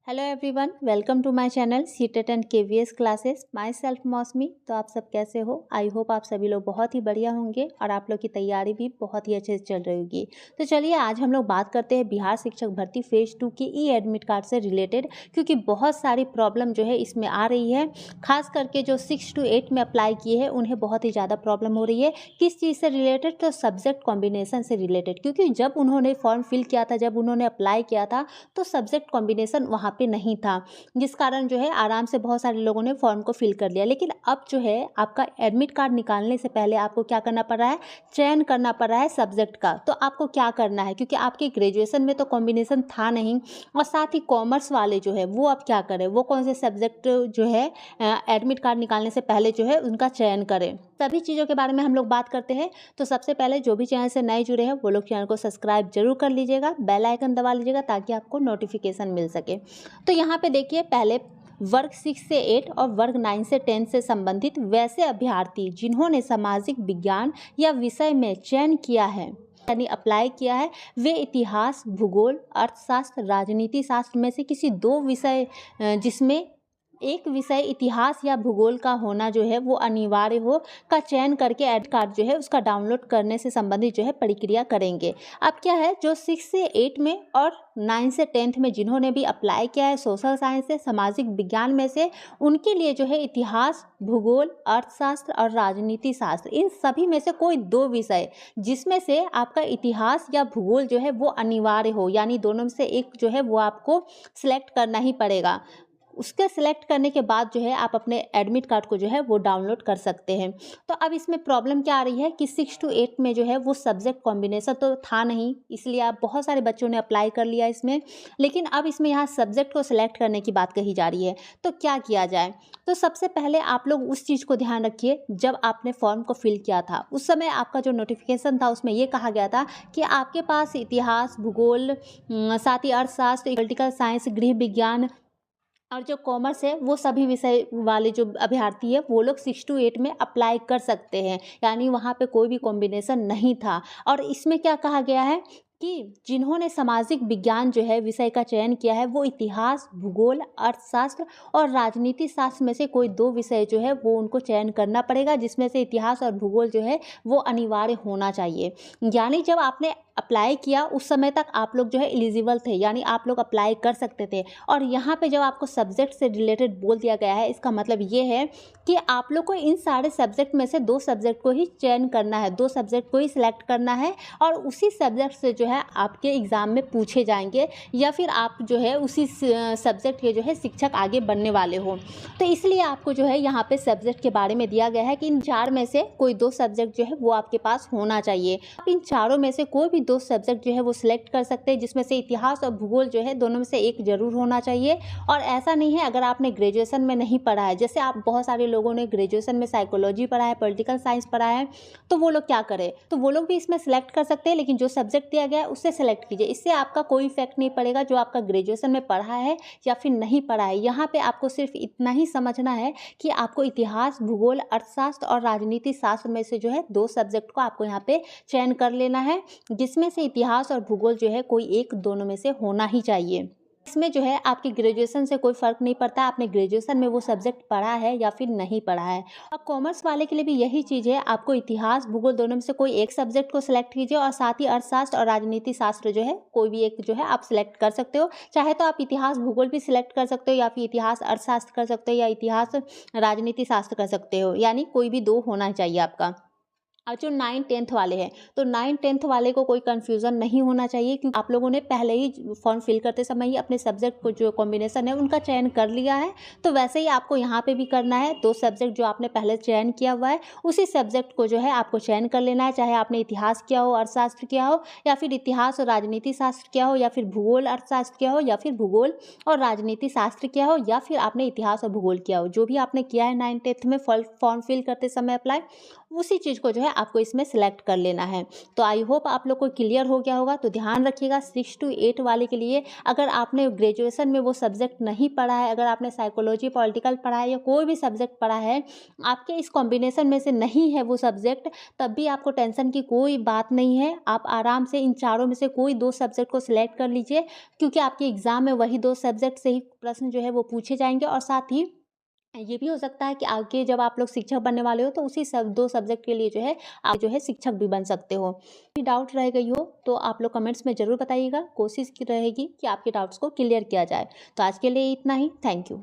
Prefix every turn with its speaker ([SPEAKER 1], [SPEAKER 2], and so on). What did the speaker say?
[SPEAKER 1] Hello everyone, welcome to my channel CTET and KVS classes. Myself Mausami. तो आप सब कैसे हो? आई होप आप सभी लोग बहुत ही बढ़िया होंगे और आप लोग की तैयारी भी बहुत ही अच्छे से चल रही होगी। तो चलिए आज हम लोग बात करते हैं बिहार शिक्षक भर्ती फेज 2 की ई एडमिट कार्ड से रिलेटेड, क्योंकि बहुत सारी प्रॉब्लम जो है इसमें आ रही है। खास करके जो 6 to 8 में अप्लाई किए हैं उन्हें बहुत ही ज़्यादा प्रॉब्लम हो रही है। किस चीज़ से रिलेटेड? तो सब्जेक्ट कॉम्बिनेशन से रिलेटेड, क्योंकि जब उन्होंने फॉर्म फिल किया था, जब उन्होंने अप्लाई किया था तो सब्जेक्ट कॉम्बिनेशन वहाँ पे नहीं था, जिस कारण जो है आराम से बहुत सारे लोगों ने फॉर्म को फिल कर लिया। लेकिन अब जो है आपका एडमिट कार्ड निकालने से पहले आपको क्या करना पड़ रहा है? चयन करना पड़ रहा है सब्जेक्ट का। तो आपको क्या करना है, क्योंकि आपके ग्रेजुएशन में तो कॉम्बिनेशन था नहीं, और साथ ही कॉमर्स वाले जो है वो अब क्या करें, वो कौन से सब्जेक्ट जो है एडमिट कार्ड निकालने से पहले जो है उनका चयन करें। सभी चीज़ों के बारे में हम लोग बात करते हैं। तो सबसे पहले जो भी चैनल से नए जुड़े हैं वो लोग चैनल को सब्सक्राइब जरूर कर लीजिएगा, बेल आइकन दबा लीजिएगा ताकि आपको नोटिफिकेशन मिल सके। तो यहाँ पे देखिए, पहले वर्ग 6 से 8 और वर्ग 9 से 10 से संबंधित वैसे अभ्यर्थी जिन्होंने सामाजिक विज्ञान या विषय में चयन किया है यानी अप्लाई किया है, वे इतिहास, भूगोल, अर्थशास्त्र, राजनीति शास्त्र में से किसी दो विषय जिसमें एक विषय इतिहास या भूगोल का होना जो है वो अनिवार्य हो का चयन करके एडमिट कार्ड जो है उसका डाउनलोड करने से संबंधित जो है प्रक्रिया करेंगे। अब क्या है, जो 6 से 8 में और 9 से 10th में जिन्होंने भी अप्लाई किया है सोशल साइंस से, सामाजिक विज्ञान में से, उनके लिए जो है इतिहास, भूगोल, अर्थशास्त्र और राजनीति शास्त्र, इन सभी में से कोई दो विषय जिसमें से आपका इतिहास या भूगोल जो है वो अनिवार्य हो, यानी दोनों में से एक जो है वो आपको सिलेक्ट करना ही पड़ेगा। उसके सिलेक्ट करने के बाद जो है आप अपने एडमिट कार्ड को जो है वो डाउनलोड कर सकते हैं। तो अब इसमें प्रॉब्लम क्या आ रही है कि 6 to 8 में जो है वो सब्जेक्ट कॉम्बिनेशन तो था नहीं, इसलिए आप बहुत सारे बच्चों ने अप्लाई कर लिया इसमें। लेकिन अब इसमें यहाँ सब्जेक्ट को सिलेक्ट करने की बात कही जा रही है। तो क्या किया जाए? तो सबसे पहले आप लोग उस चीज़ को ध्यान रखिए, जब आपने फॉर्म को फिल किया था उस समय आपका जो नोटिफिकेशन था उसमें ये कहा गया था कि आपके पास इतिहास, भूगोल, साथ ही अर्थशास्त्र, पॉलिटिकल साइंस, गृह विज्ञान और जो कॉमर्स है वो सभी विषय वाले जो अभ्यर्थी है वो लोग 6 to 8 में अप्लाई कर सकते हैं, यानी वहाँ पे कोई भी कॉम्बिनेशन नहीं था। और इसमें क्या कहा गया है कि जिन्होंने सामाजिक विज्ञान जो है विषय का चयन किया है वो इतिहास, भूगोल, अर्थशास्त्र और राजनीति शास्त्र में से कोई दो विषय जो है वो उनको चयन करना पड़ेगा, जिसमें से इतिहास और भूगोल जो है वो अनिवार्य होना चाहिए। यानी जब आपने अप्लाई किया उस समय तक आप लोग जो है एलिजिबल थे, यानी आप लोग अप्लाई कर सकते थे। और यहाँ पे जब आपको सब्जेक्ट से रिलेटेड बोल दिया गया है, इसका मतलब ये है कि आप लोग को इन सारे सब्जेक्ट में से दो सब्जेक्ट को ही चयन करना है, दो सब्जेक्ट को ही सिलेक्ट करना है, और उसी सब्जेक्ट से जो है आपके एग्ज़ाम में पूछे जाएंगे, या फिर आप जो है उसी सब्जेक्ट के जो है शिक्षक आगे बनने वाले हो। तो इसलिए आपको जो है यहाँ पे सब्जेक्ट के बारे में दिया गया है कि इन चार में से कोई दो सब्जेक्ट जो है वो आपके पास होना चाहिए। आप इन चारों में से कोई भी दो सब्जेक्ट जो है वो सिलेक्ट कर सकते हैं, जिसमें से इतिहास और भूगोल जो है दोनों में से एक जरूर होना चाहिए। और ऐसा नहीं है अगर आपने ग्रेजुएशन में नहीं पढ़ा है, जैसे आप बहुत सारे लोगों ने ग्रेजुएशन में साइकोलॉजी पढ़ा है, पॉलिटिकल साइंस पढ़ा है, तो वो लोग क्या करें, तो वो लोग भी इसमें सेलेक्ट कर सकते हैं, लेकिन जो सब्जेक्ट दिया गया है उससे सेलेक्ट कीजिए। इससे आपका कोई इफेक्ट नहीं पड़ेगा जो आपका ग्रेजुएशन में पढ़ा है या फिर नहीं पढ़ा है। यहाँ पे आपको सिर्फ इतना ही समझना है कि आपको इतिहास, भूगोल, अर्थशास्त्र और राजनीति शास्त्र में से जो है दो सब्जेक्ट को आपको यहाँ पे चयन कर लेना है, जिसमें से इतिहास और भूगोल जो है कोई एक दोनों में से होना ही चाहिए। इसमें जो है आपकी ग्रेजुएशन से कोई फ़र्क नहीं पड़ता, आपने ग्रेजुएशन में वो सब्जेक्ट पढ़ा है या फिर नहीं पढ़ा है। और कॉमर्स वाले के लिए भी यही चीज़ है, आपको इतिहास, भूगोल दोनों में से कोई एक सब्जेक्ट को सिलेक्ट कीजिए, और साथ ही अर्थशास्त्र और राजनीति शास्त्र जो है कोई भी एक जो है आप सिलेक्ट कर सकते हो। चाहे तो आप इतिहास, भूगोल भी सिलेक्ट कर सकते हो, या फिर इतिहास, अर्थशास्त्र कर सकते हो, या इतिहास, राजनीति शास्त्र कर सकते हो, यानी कोई भी दो होना चाहिए आपका। और जो 9-10th वाले हैं, तो 9-10th वाले को कोई कन्फ्यूज़न नहीं होना चाहिए, क्योंकि आप लोगों ने पहले ही फॉर्म फिल करते समय ही अपने सब्जेक्ट को जो कॉम्बिनेशन है उनका चयन कर लिया है। तो वैसे ही आपको यहाँ पे भी करना है, दो सब्जेक्ट जो आपने पहले चयन किया हुआ है उसी सब्जेक्ट को जो है आपको चयन कर लेना है, चाहे आपने इतिहास किया हो, अर्थशास्त्र किया हो, या फिर इतिहास और राजनीति शास्त्र किया हो, या फिर भूगोल अर्थशास्त्र किया हो, या फिर भूगोल और राजनीति शास्त्र किया हो, या फिर आपने इतिहास और भूगोल किया हो। जो भी आपने किया है 9-10th में फॉर्म फिल करते समय अप्लाई, उसी चीज़ को जो है आपको इसमें सेलेक्ट कर लेना है। तो आई होप आप लोग को क्लियर हो गया होगा। तो ध्यान रखिएगा 6 to 8 वाले के लिए, अगर आपने ग्रेजुएशन में वो सब्जेक्ट नहीं पढ़ा है, अगर आपने साइकोलॉजी, पॉलिटिकल पढ़ा है या कोई भी सब्जेक्ट पढ़ा है, आपके इस कॉम्बिनेशन में से नहीं है वो सब्जेक्ट, तब भी आपको टेंशन की कोई बात नहीं है। आप आराम से इन चारों में से कोई 2 सब्जेक्ट को सिलेक्ट कर लीजिए, क्योंकि आपके एग्ज़ाम में वही 2 सब्जेक्ट से ही प्रश्न जो है वो पूछे जाएँगे। और साथ ही ये भी हो सकता है कि आगे जब आप लोग शिक्षक बनने वाले हो तो उसी सब 2 सब्जेक्ट के लिए जो है आप जो है शिक्षक भी बन सकते हो। कोई डाउट रह गई हो तो आप लोग कमेंट्स में ज़रूर बताइएगा। कोशिश की रहेगी कि आपके डाउट्स को क्लियर किया जाए। तो आज के लिए इतना ही। Thank you.